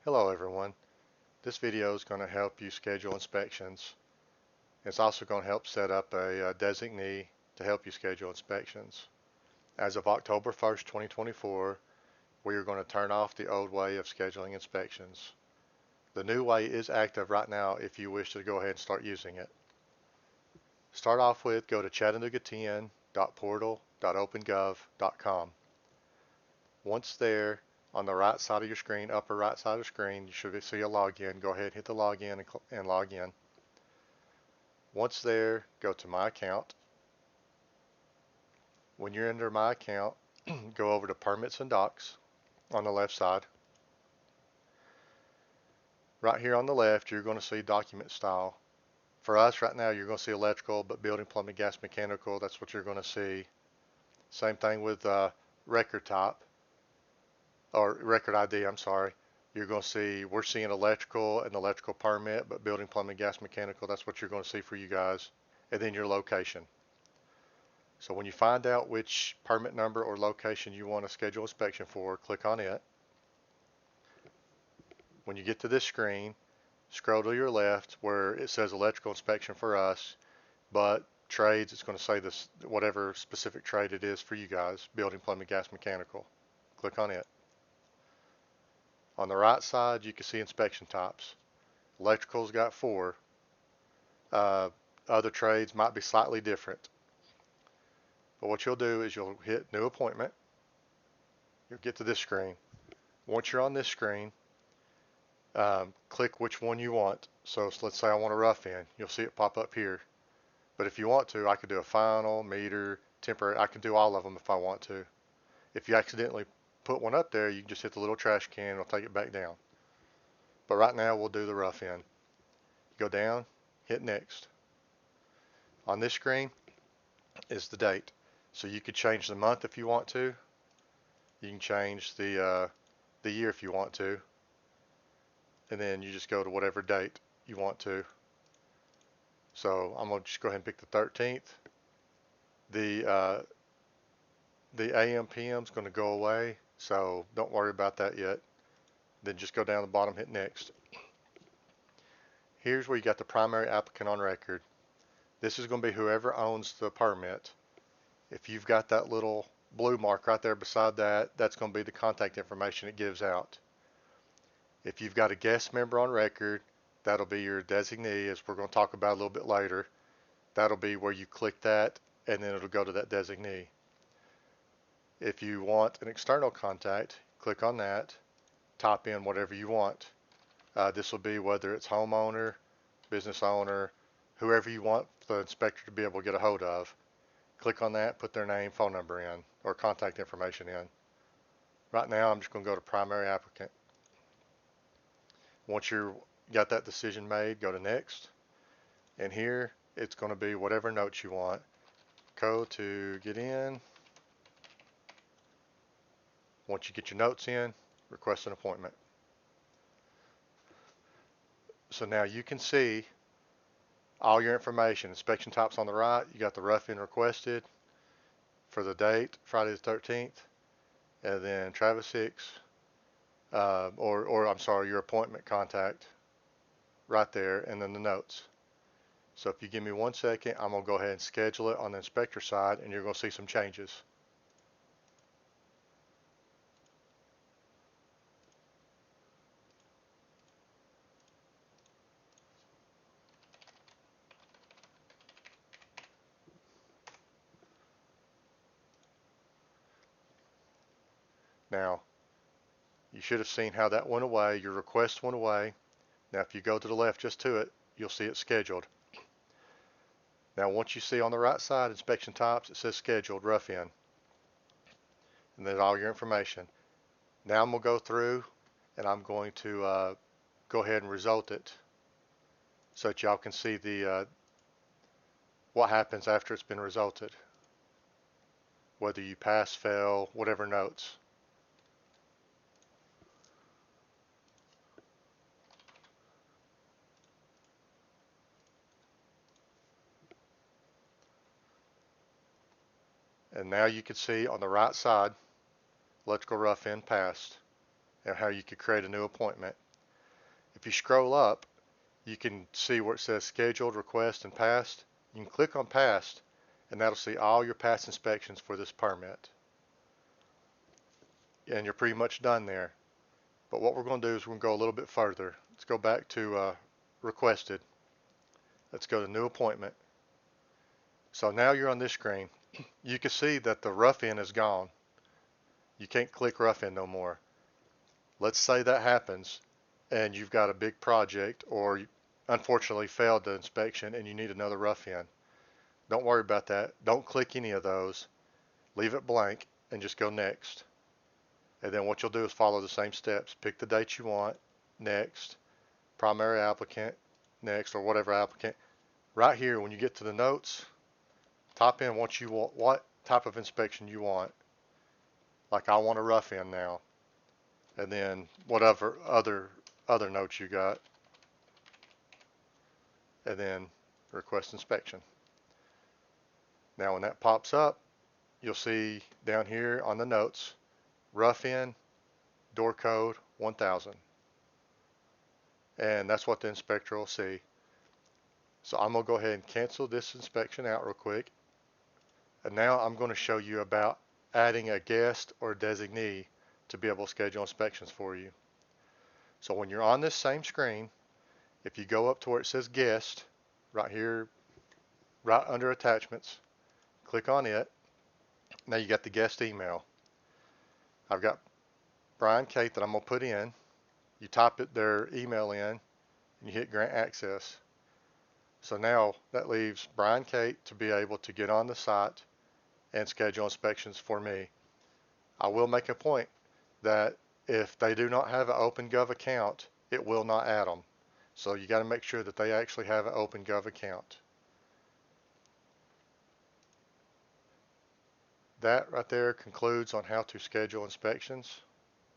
Hello everyone. This video is going to help you schedule inspections. It's also going to help set up a designee to help you schedule inspections. As of October 1st, 2024, we are going to turn off the old way of scheduling inspections. The new way is active right now if you wish to go ahead and start using it. Start off with go to chattanooga10.portal.opengov.com. Once there, on the right side of your screen, upper right side of the screen, you should see a login. Go ahead and hit the login and log in. Once there, go to My Account. When you're under My Account, go over to Permits and Docs on the left side. Right here on the left, you're going to see Document Style. For us right now, you're going to see Electrical, but Building, Plumbing, Gas, Mechanical, that's what you're going to see. Same thing with Record Type, or Record ID, I'm sorry. You're going to see, we're seeing Electrical and Electrical Permit, but Building, Plumbing, Gas, Mechanical, that's what you're going to see for you guys. And then your location. So when you find out which permit number or location you want to schedule inspection for, click on it. When you get to this screen, scroll to your left where it says electrical inspection for us, but trades, it's going to say this, whatever specific trade it is for you guys, building, plumbing, gas, mechanical. Click on it. On the right side, you can see inspection types. Electrical's got 4. Other trades might be slightly different. But what you'll do is you'll hit New Appointment. You'll get to this screen. Once you're on this screen, click which one you want. So let's say I want a rough-in. You'll see it pop up here. But if you want to, I could do a final, meter, temporary. I can do all of them if I want to. If you accidentally put one up there, you can just hit the little trash can and it'll take it back down. But right now we'll do the rough-in. Go down, hit Next. On this screen is the date. So you could change the month if you want to. You can change the year if you want to. And then you just go to whatever date you want to. So I'm going to just go ahead and pick the 13th. The AM PM is going to go away, so don't worry about that yet. Then just go down the bottom, hit Next. Here's where you got the primary applicant on record. This is going to be whoever owns the permit. If you've got that little blue mark right there beside that, that's going to be the contact information it gives out. If you've got a guest member on record, that'll be your designee, as we're going to talk about a little bit later. That'll be where you click that, and then it'll go to that designee. If you want an external contact, click on that, type in whatever you want. This will be whether it's homeowner, business owner, whoever you want the inspector to be able to get a hold of. Click on that, put their name, phone number in, or contact information in. Right now, I'm just going to go to primary applicant. Once you've got that decision made, go to Next. And here, it's going to be whatever notes you want. Code to get in. Once you get your notes in, request an appointment. So now you can see all your information. Inspection types on the right. You got the rough-in requested for the date, Friday the 13th, and then Travis Hicks, or I'm sorry, your appointment contact right there, and then the notes. So if you give me 1 second, I'm going to go ahead and schedule it on the inspector side, and you're going to see some changes. Now, you should have seen how that went away. Your request went away. Now, if you go to the left just to it, you'll see it scheduled. Now, once you see on the right side, inspection types, it says scheduled, rough-in. And there's all your information. Now I'm going to go through and I'm going to go ahead and result it so that y'all can see the what happens after it's been resulted. Whether you pass, fail, whatever notes. And now you can see on the right side, electrical rough-in passed, and how you could create a new appointment. If you scroll up, you can see where it says scheduled, request, and past. You can click on past, and that'll see all your past inspections for this permit. And you're pretty much done there. But what we're going to do is we're going to go a little bit further. Let's go back to requested. Let's go to new appointment. So now you're on this screen. You can see that the rough-in is gone. You can't click rough-in no more. Let's say that happens and you've got a big project, or you unfortunately failed the inspection and you need another rough-in. Don't worry about that. Don't click any of those. Leave it blank and just go next. And then what you'll do is follow the same steps. Pick the date you want, next, primary applicant, next, or whatever applicant. Right here, when you get to the notes, type in what you want, what type of inspection you want. Like I want a rough-in now. And then whatever other notes you got. And then request inspection. Now when that pops up, you'll see down here on the notes, rough-in, door code 1000. And that's what the inspector will see. So I'm going to go ahead and cancel this inspection out real quick. And now I'm going to show you about adding a guest or designee to be able to schedule inspections for you. So when you're on this same screen, if you go up to where it says guest, right here, right under attachments, click on it. Now you got the guest email. I've got Brian Kate that I'm going to put in. You type their email in and you hit grant access. So now that leaves Brian Kate to be able to get on the site and schedule inspections for me. I will make a point that if they do not have an OpenGov account, it will not add them. So you got to make sure that they actually have an OpenGov account. That right there concludes on how to schedule inspections.